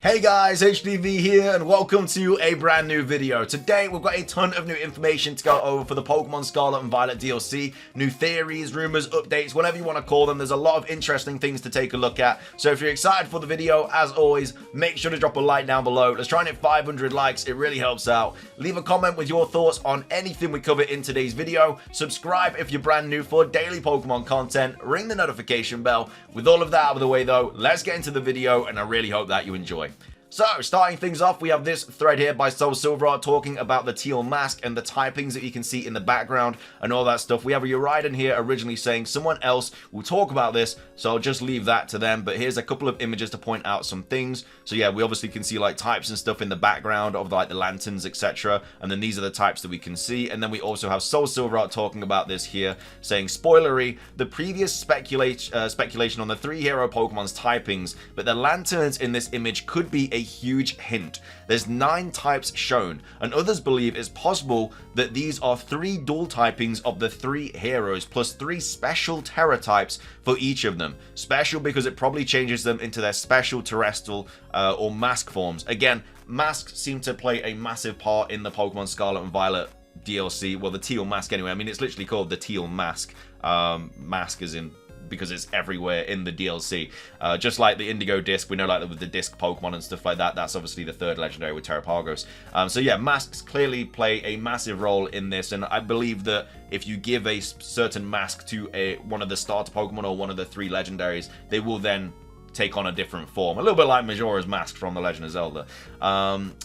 Hey guys, HDvee here and welcome to a brand new video. Today we've got a ton of new information to go over for the Pokemon Scarlet and Violet DLC. New theories, rumors, updates, whatever you want to call them. There's a lot of interesting things to take a look at. So if you're excited for the video, as always, make sure to drop a like down below. Let's try and hit 500 likes, it really helps out. Leave a comment with your thoughts on anything we cover in today's video. Subscribe if you're brand new for daily Pokemon content. Ring the notification bell. With all of that out of the way though, let's get into the video and I really hope that you enjoy. So, starting things off, we have this thread here by Soul Silver talking about the Teal mask and the typings that you can see in the background and all that stuff. We have a Uridan here originally saying someone else will talk about this, so I'll just leave that to them. But here's a couple of images to point out some things. So yeah, we obviously can see like types and stuff in the background of like the lanterns, etc. And then these are the types that we can see. And then we also have Soul Silver talking about this here, saying, spoilery, the previous speculation on the 3 hero Pokemon's typings, but the lanterns in this image could be a huge hint. There's 9 types shown, and others believe it's possible that these are 3 dual typings of the 3 heroes, plus 3 special Terra types for each of them. Special because it probably changes them into their special terrestrial or mask forms. Again, masks seem to play a massive part in the Pokemon Scarlet and Violet DLC. Well, the Teal mask anyway. I mean, it's literally called the Teal mask. Mask as in because it's everywhere in the DLC. Just like the Indigo Disc, we know like with the Disc Pokemon and stuff like that, that's obviously the 3rd Legendary with Terapagos. So yeah, masks clearly play a massive role in this, and I believe that if you give a certain mask to one of the starter Pokemon or one of the 3 Legendaries, they will then take on a different form. A little bit like Majora's Mask from The Legend of Zelda.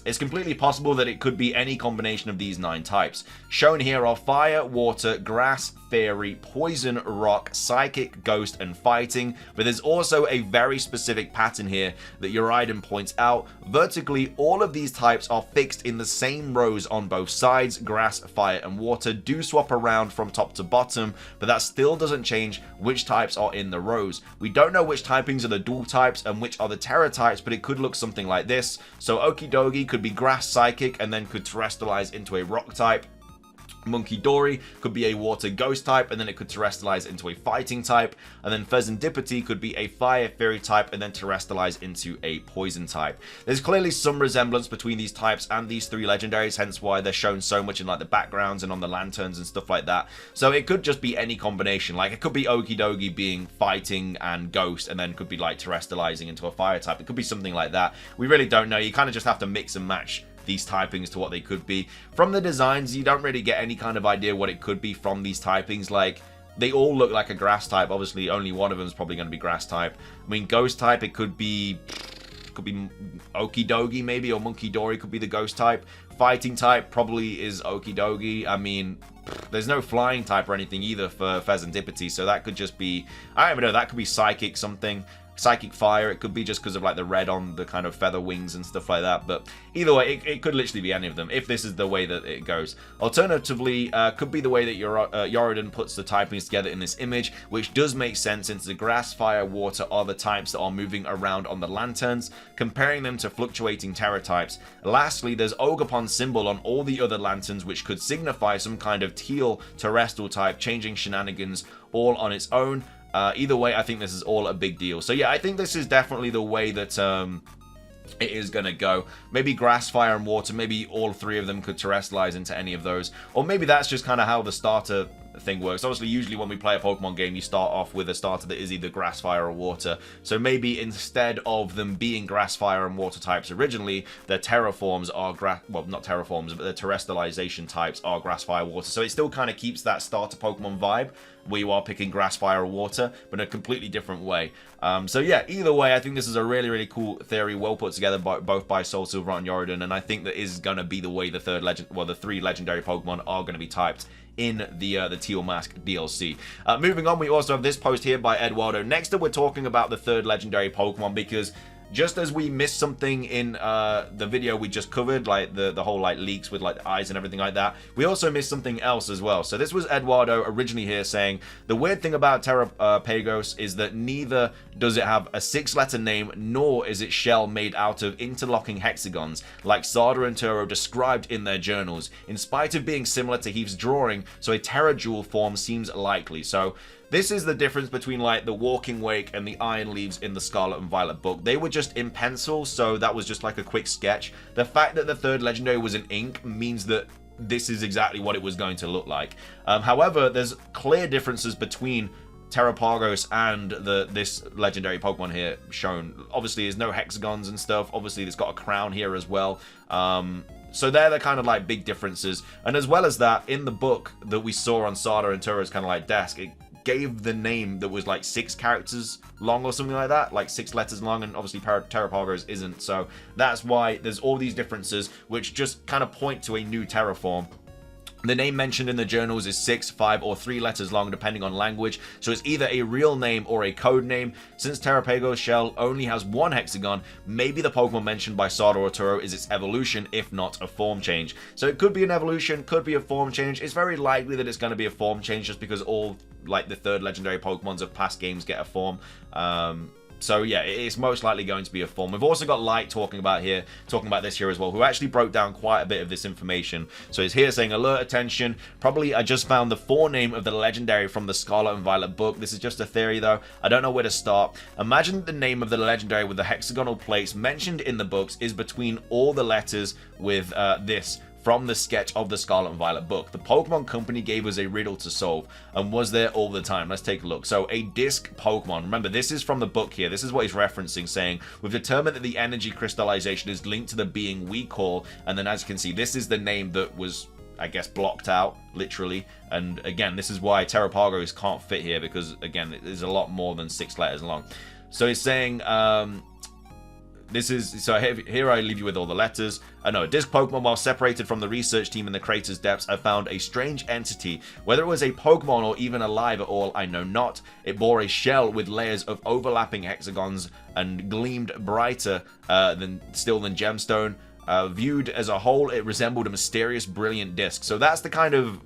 It's completely possible that it could be any combination of these 9 types. Shown here are Fire, Water, Grass, Fairy, Poison, Rock, Psychic, Ghost, and Fighting, but there's also a very specific pattern here that Uridan points out. Vertically, all of these types are fixed in the same rows on both sides. Grass, Fire, and Water do swap around from top to bottom, but that still doesn't change which types are in the rows. We don't know which typings are the dual types and which are the Terra types, but it could look something like this. So Okidogi could be Grass Psychic and then could terrestrialize into a Rock type. Monkey Dory could be a Water Ghost type, and then it could terrestrialize into a Fighting type. And then Pheasantipity could be a Fire Fairy type, and then terrestrialize into a Poison type. There's clearly some resemblance between these types and these 3 legendaries, hence why they're shown so much in like the backgrounds and on the lanterns and stuff like that. So it could just be any combination. Like it could be Okidogi being Fighting and Ghost, and then could be like terrestrializing into a Fire type. It could be something like that. We really don't know. You kind of just have to mix and match these typings to what they could be. From the designs, you don't really get any kind of idea what it could be from these typings. Like, they all look like a Grass type. Obviously, only one of them is probably going to be Grass type. I mean, Ghost type, it could be Okidogi maybe, or Monkey Dory could be the Ghost type. Fighting type probably is Okidogi. I mean, there's no Flying type or anything either for Pheasantipity, so that could just be, I don't even know, that could be Psychic something. Psychic Fire, it could be just because of like the red on the kind of feather wings and stuff like that, but either way, it could literally be any of them if this is the way that it goes. Alternatively, could be the way that Uridan puts the typings together in this image, which does make sense since the Grass, Fire, Water are the types that are moving around on the lanterns, comparing them to fluctuating Terra types. Lastly, there's Ogerpon symbol on all the other lanterns, which could signify some kind of Teal terrestrial type changing shenanigans all on its own. Either way, I think this is all a big deal. So yeah, I think this is definitely the way that it is going to go. Maybe Grass, Fire, and Water, maybe all 3 of them could terrestrialize into any of those. Or maybe that's just kind of how the starter thing works. Obviously, usually when we play a Pokemon game, you start off with a starter that is either Grass, Fire, or Water. So maybe instead of them being Grass, Fire, and Water types originally, their terraforms are well, not terraforms, but their terrestrialization types are Grass, Fire, Water. So it still kind of keeps that starter Pokemon vibe, where you are picking Grass, Fire, or Water, but in a completely different way. So yeah, either way, I think this is a really, really cool theory, well put together both by Soul Silver and Uridan, and I think that is going to be the way the 3 legendary Pokemon are going to be typed in the Teal Mask DLC. Moving on, we also have this post here by Eduardo. Next up, we're talking about the 3rd legendary Pokemon, because just as we missed something in the video we just covered, like the whole like leaks with like the eyes and everything like that, we also missed something else as well. So this was Eduardo originally here saying, the weird thing about Terapagos is that neither does it have a 6-letter name, nor is its shell made out of interlocking hexagons, like Sada and Turo described in their journals, in spite of being similar to Heath's drawing, so a Terra Jewel form seems likely. So this is the difference between like the Walking Wake and the Iron Leaves in the Scarlet and Violet book. They were just in pencil, so that was just like a quick sketch. The fact that the third legendary was in ink means that this is exactly what it was going to look like. However, there's clear differences between Terapagos and this legendary Pokemon here shown. Obviously, there's no hexagons and stuff. Obviously, it's got a crown here as well. So they're the kind of like big differences. And as well as that, in the book that we saw on Sada and Turo's kind of like desk, it gave the name that was like 6 characters long or something like that, like 6 letters long, and obviously Terapagos isn't. So that's why there's all these differences, which just kind of point to a new Terraform. The name mentioned in the journals is 6, 5, or 3 letters long, depending on language, so it's either a real name or a code name. Since Terapagos shell only has 1 hexagon, maybe the Pokemon mentioned by Sada or Turo is its evolution, if not a form change. So it could be an evolution, could be a form change. It's very likely that it's going to be a form change, just because all, like, the third legendary Pokemons of past games get a form. So yeah, it's most likely going to be a form. We've also got Light talking about this here as well, who actually broke down quite a bit of this information. So he's here saying, alert attention, probably I just found the forename of the legendary from the Scarlet and Violet book. This is just a theory though. I don't know where to start. Imagine the name of the legendary with the hexagonal plates mentioned in the books is between all the letters with this from the sketch of the Scarlet and Violet book. The Pokemon Company gave us a riddle to solve and was there all the time. Let's take a look. So a disc Pokemon. Remember, this is from the book here. This is what he's referencing, saying, we've determined that the energy crystallization is linked to the being we call, and then as you can see, this is the name that was, I guess, blocked out, literally. And again, this is why Terapagos can't fit here, because again, it is a lot more than 6 letters long. So he's saying, here I leave you with all the letters. A disc Pokemon, while separated from the research team in the crater's depths, I found a strange entity. Whether it was a Pokemon or even alive at all, I know not. It bore a shell with layers of overlapping hexagons and gleamed brighter than gemstone. Viewed as a whole, it resembled a mysterious, brilliant disc. So that's the kind of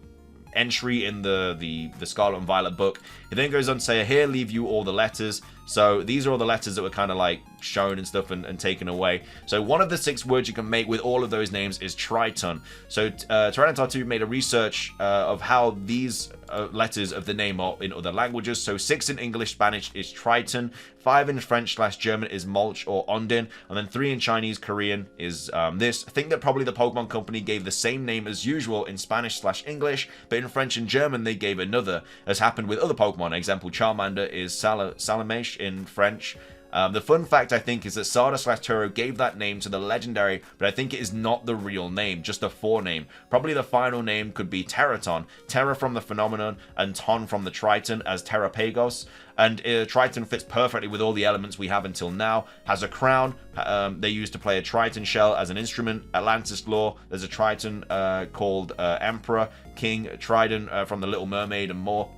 entry in the Scarlet and Violet book. It then goes on to say, here leave you all the letters. So these are all the letters that were kind of like shown and stuff and taken away. So one of the 6 words you can make with all of those names is Triton. So Tyranitar 2 made a research of how these letters of the name are in other languages. So 6 in English, Spanish is Triton, 5 in French/German is Mulch or Ondin, and then 3 in Chinese, Korean is this. I think that probably the Pokemon Company gave the same name as usual in Spanish/English, but in French and German they gave another, as happened with other Pokemon. Example, Charmander is Salamèche in French. The fun fact, I think, is that Sada/Turo gave that name to the legendary, but I think it is not the real name, just a forename. Probably the final name could be Terraton, Terra from the phenomenon, and Ton from the Triton as Terapagos. And Triton fits perfectly with all the elements we have until now. Has a crown. They used to play a Triton shell as an instrument. Atlantis lore. There's a Triton called Emperor, King, Trident from the Little Mermaid, and more.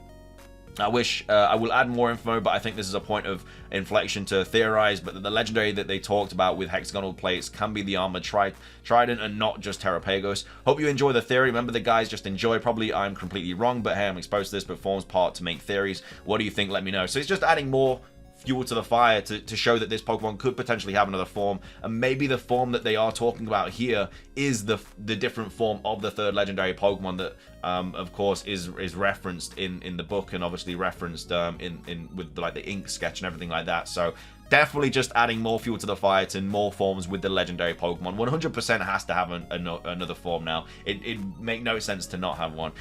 I wish I will add more info, but I think this is a point of inflection to theorize. But the legendary that they talked about with hexagonal plates can be the armored Trident and not just Terapagos. Hope you enjoy the theory. Remember, the guys just enjoy. Probably I'm completely wrong, but hey, I'm exposed to this, but forms part to make theories. What do you think? Let me know. So it's just adding more fuel to the fire to show that this Pokemon could potentially have another form, and maybe the form that they are talking about here is the different form of the third legendary Pokemon that of course is referenced in the book, and obviously referenced in with like the ink sketch and everything like that. So definitely just adding more fuel to the fire to more forms with the legendary Pokemon. 100% has to have another form now. It make no sense to not have one.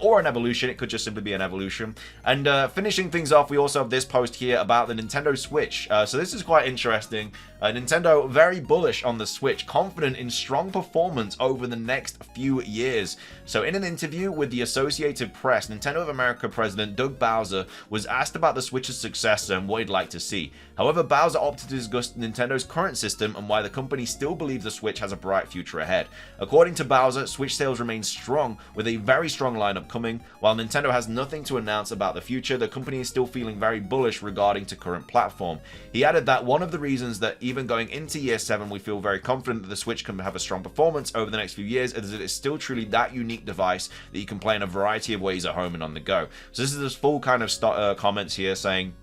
Or an evolution. It could just simply be an evolution. And finishing things off, we also have this post here about the Nintendo Switch. So this is quite interesting. Nintendo very bullish on the Switch, confident in strong performance over the next few years. So in an interview with the Associated Press, Nintendo of America President Doug Bowser was asked about the Switch's success and what he'd like to see. However, Bowser opted to discuss Nintendo's current system and why the company still believes the Switch has a bright future ahead. According to Bowser, Switch sales remain strong, with a very strong lineup coming. While Nintendo has nothing to announce about the future, the company is still feeling very bullish regarding to current platform. He added that one of the reasons that even going into year 7 we feel very confident that the Switch can have a strong performance over the next few years is that it's still truly that unique device that you can play in a variety of ways at home and on the go. So this is this full kind of comments here saying,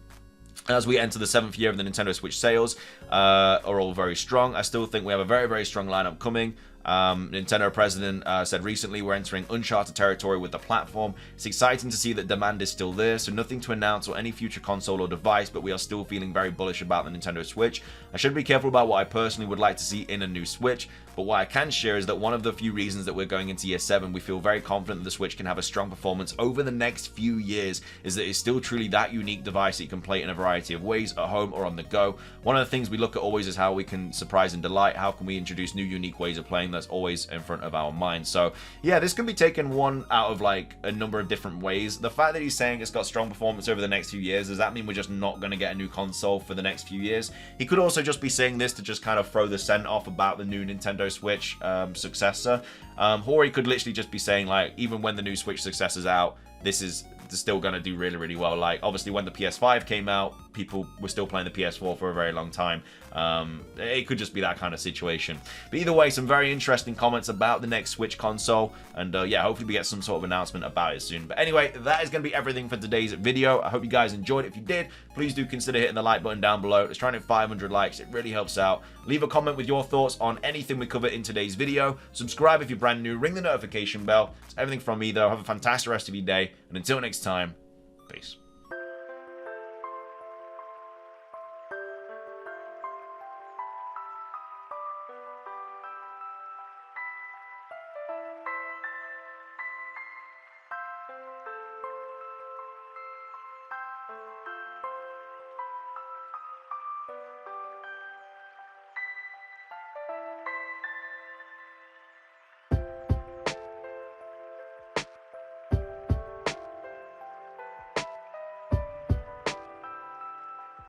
as we enter the 7th year of the Nintendo Switch sales are all very strong. I still think we have a very, very strong lineup coming. Nintendo president said recently, we're entering uncharted territory with the platform. It's exciting to see that demand is still there, so nothing to announce or any future console or device, but we are still feeling very bullish about the Nintendo Switch. I should be careful about what I personally would like to see in a new Switch, but what I can share is that one of the few reasons that we're going into year 7, we feel very confident that the Switch can have a strong performance over the next few years, is that it's still truly that unique device that you can play in a variety of ways, at home or on the go. One of the things we look at always is how we can surprise and delight. How can we introduce new unique ways of playing? That's always in front of our minds. So yeah, this can be taken one out of like a number of different ways. The fact that he's saying it's got strong performance over the next few years, does that mean we're just not going to get a new console for the next few years? He could also just be saying this to just kind of throw the scent off about the new Nintendo Switch successor, or he could literally just be saying like, even when the new Switch successor's out, this is still going to do really, really well. Like, obviously when the PS5 came out, people were still playing the PS4 for a very long time. It could just be that kind of situation. But either way, some very interesting comments about the next Switch console, and yeah, hopefully we get some sort of announcement about it soon. But anyway, that is going to be everything for today's video. I hope you guys enjoyed it. If you did, please do consider hitting the like button down below. Let's try and hit 500 likes. It really helps out. Leave a comment with your thoughts on anything we covered in today's video. Subscribe if you're brand new. Ring the notification bell. It's everything from me, though. Have a fantastic rest of your day, and until next time, peace.